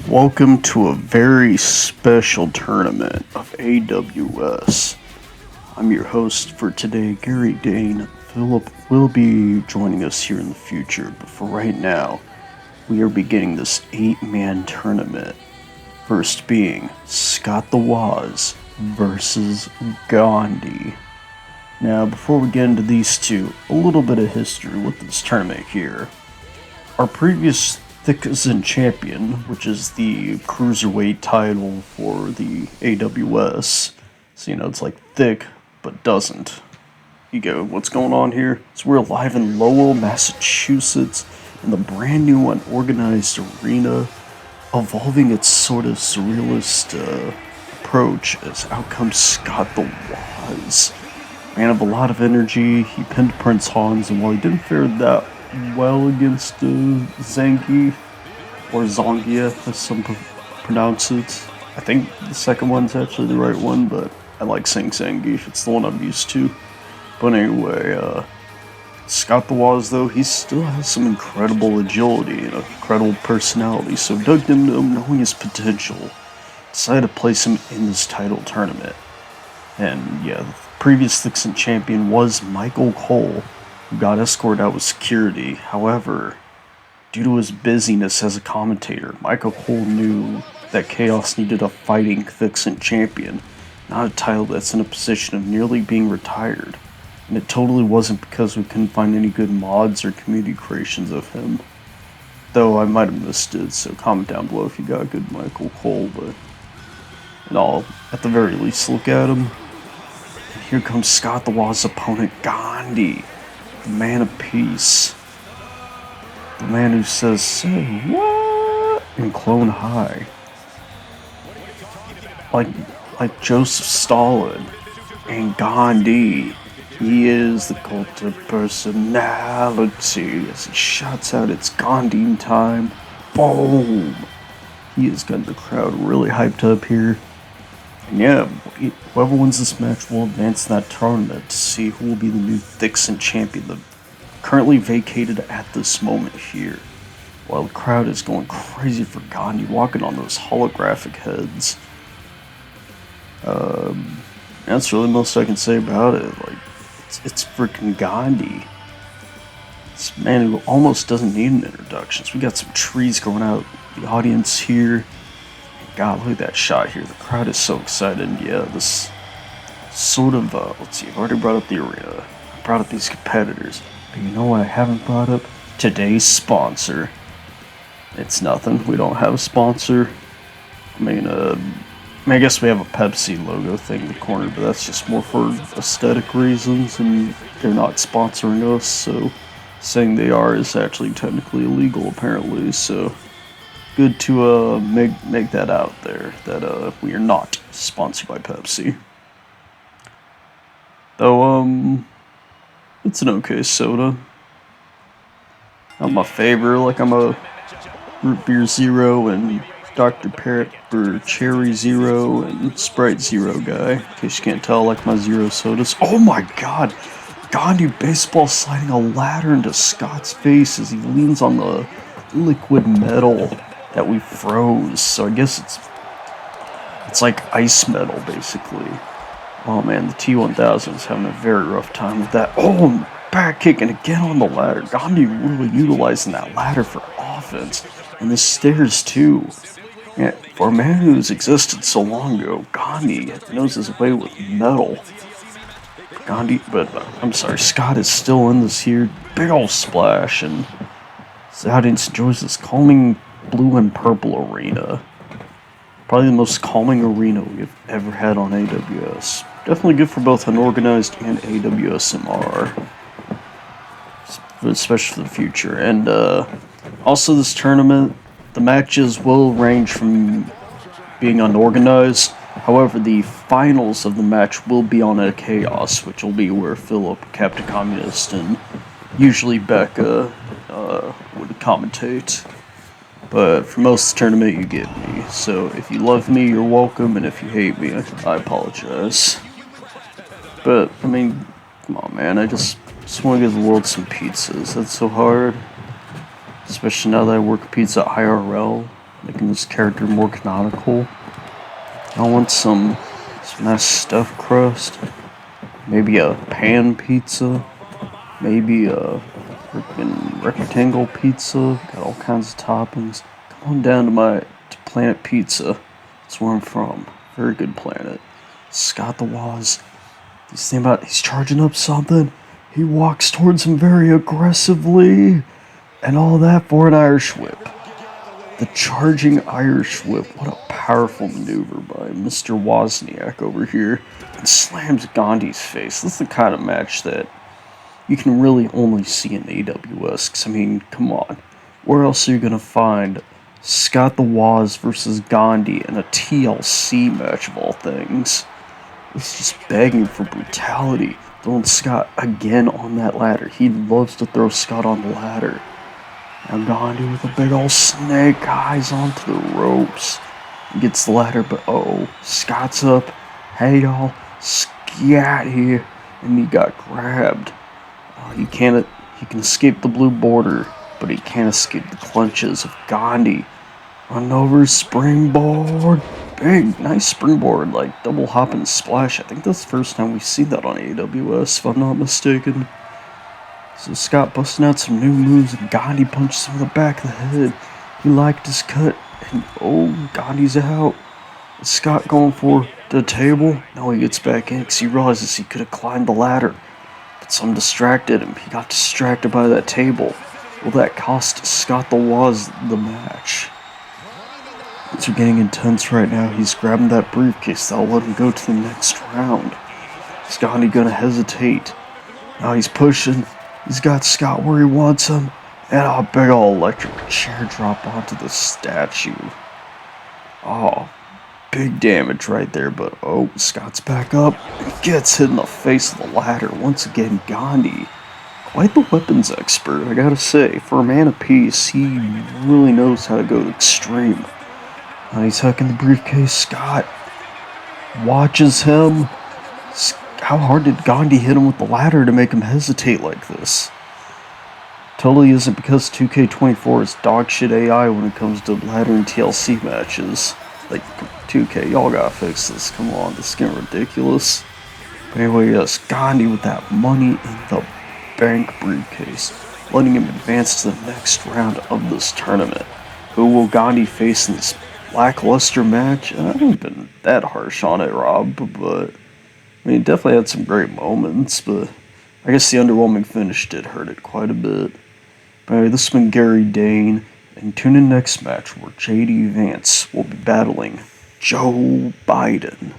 Welcome to a very special tournament of AWS. I'm your host for today, Gary Dane. Philip will be joining us here in the future, but for right now, we are beginning this 8-man tournament. First being Scott the Woz versus Gandhi. Now, before we get into these two, a little bit of history with this tournament here. Our previous Thicc'snt champion, which is the cruiserweight title for the AWS. So, it's like thick, but doesn't. You go, what's going on here? So we're live in Lowell, Massachusetts, in the brand new Unorganized arena, evolving its sort of surrealist approach as out comes Scott the Woz. Man of a lot of energy, he pinned Prince Hans, and while he didn't fare that well against Zangi, or Zongia, as some pronounce it. I think the second one's actually the right one, but I like saying Zangief. It's the one I'm used to. But anyway, Scott the Woz, though, he still has some incredible agility and a incredible personality, so dug into him knowing his potential. Decided to place him in this title tournament. And yeah, the previous Thicc'snt champion was Michael Cole, who got escorted out with security. However, due to his busyness as a commentator, Michael Cole knew that Chaos needed a fighting Thicc'snt champion, not a title that's in a position of nearly being retired. And it totally wasn't because we couldn't find any good mods or community creations of him. Though I might have missed it, so comment down below if you got a good Michael Cole, but I'll, at the very least, look at him. And here comes Scott the Woz's opponent, Gandhi, the man of peace. The man who says, "Say what?" in Clone High. Like Joseph Stalin and Gandhi, he is the cult of personality. As he shouts out, "It's Gandhi time." Boom! He has got the crowd really hyped up here. And yeah, whoever wins this match will advance in that tournament to see who will be the new Thicc'snt champion, currently vacated at this moment here, while the crowd is going crazy for Gandhi walking on those holographic heads. That's really the most I can say about it. Like, it's freaking Gandhi. This man who almost doesn't need an introduction. So we got some trees going out in the audience here. God, look at that shot here. The crowd is so excited. And yeah, this sort of, let's see, I've already brought up the arena. I brought up these competitors. But you know what I haven't brought up? Today's sponsor. It's nothing. We don't have a sponsor. I guess we have a Pepsi logo thing in the corner, but that's just more for aesthetic reasons, and they're not sponsoring us, so saying they are is actually technically illegal, apparently, so good to make that out there, that we are not sponsored by Pepsi. Though, it's an okay soda. Not my favorite, like I'm a Root Beer Zero and Dr. Pepper Cherry Zero and Sprite Zero guy. In case you can't tell, I like my zero sodas. Oh my god! Gandhi baseball sliding a ladder into Scott's face as he leans on the liquid metal that we froze. So I guess it's like ice metal, basically. Oh man, the T-1000 is having a very rough time with that. Oh, back kick and again on the ladder. Gandhi really utilizing that ladder for offense. And the stairs too. Yeah, for a man who's existed so long ago, Gandhi knows his way with metal. Scott is still in this here big old splash, and the audience enjoys this calming blue and purple arena. Probably the most calming arena we've ever had on AWS. Definitely good for both Unorganized and AWSMR. Especially for the future. And also this tournament, the matches will range from being unorganized. However, the finals of the match will be on a Chaos, which will be where Philip, Captain Communist, and usually Becca would commentate. But for most of the tournament, you get me. So if you love me, you're welcome, and if you hate me, I apologize. But, come on, man, I just want to give the world some pizzas. That's so hard. Especially now that I work at Pizza IRL. making this character more canonical. I want some nice stuffed crust, maybe a pan pizza, maybe a freaking rectangle pizza. Got all kinds of toppings. Come on down to Planet Pizza. That's where I'm from. Very good planet. Scott the Woz. He's charging up something. He walks towards him very aggressively. And all that for an Irish whip. The charging Irish whip. What a powerful maneuver by Mr. Wozniak over here. And slams Gandhi's face. This is the kind of match that you can really only see in AWS. 'Cause, I mean, come on. Where else are you going to find Scott the Woz versus Gandhi in a TLC match of all things? He's just begging for brutality. Throwing Scott again on that ladder. He loves to throw Scott on the ladder. Now Gandhi with a big old snake eyes onto the ropes. He gets the ladder, but Scott's up. Hey y'all, scat here. And he got grabbed. He can escape the blue border, but he can't escape the clutches of Gandhi. Run over springboard. Big, nice springboard, like double hop and splash. I think that's the first time we've seen that on AWS, if I'm not mistaken. So Scott busting out some new moves, and Gandhi punches him in the back of the head. He liked his cut, and Gandhi's out. Is Scott going for the table? No, he gets back in because he realizes he could have climbed the ladder. But some distracted him. He got distracted by that table. Will that cost Scott the Woz the match? Things are getting intense right now. He's grabbing that briefcase that'll let him go to the next round. Is Gandhi gonna hesitate? Now he's pushing. He's got Scott where he wants him. And a big ol' electric chair drop onto the statue. Oh, big damage right there, but Scott's back up. He gets hit in the face of the ladder. Once again, Gandhi, quite the weapons expert, I gotta say. For a man of peace, he really knows how to go extreme. Now he's hucking the briefcase. Scott watches him. How hard did Gandhi hit him with the ladder to make him hesitate like this? Totally isn't because 2K24 is dogshit AI when it comes to ladder and TLC matches. Like, 2K, y'all gotta fix this. Come on, this is getting ridiculous. But anyway, yes, Gandhi with that money in the bank briefcase, letting him advance to the next round of this tournament. Who will Gandhi face in this lackluster match? I haven't been that harsh on it, Rob, but I mean, definitely had some great moments, but I guess the underwhelming finish did hurt it quite a bit. But anyway, this has been Gary Dane, and tune in next match where JD Vance will be battling Joe Biden.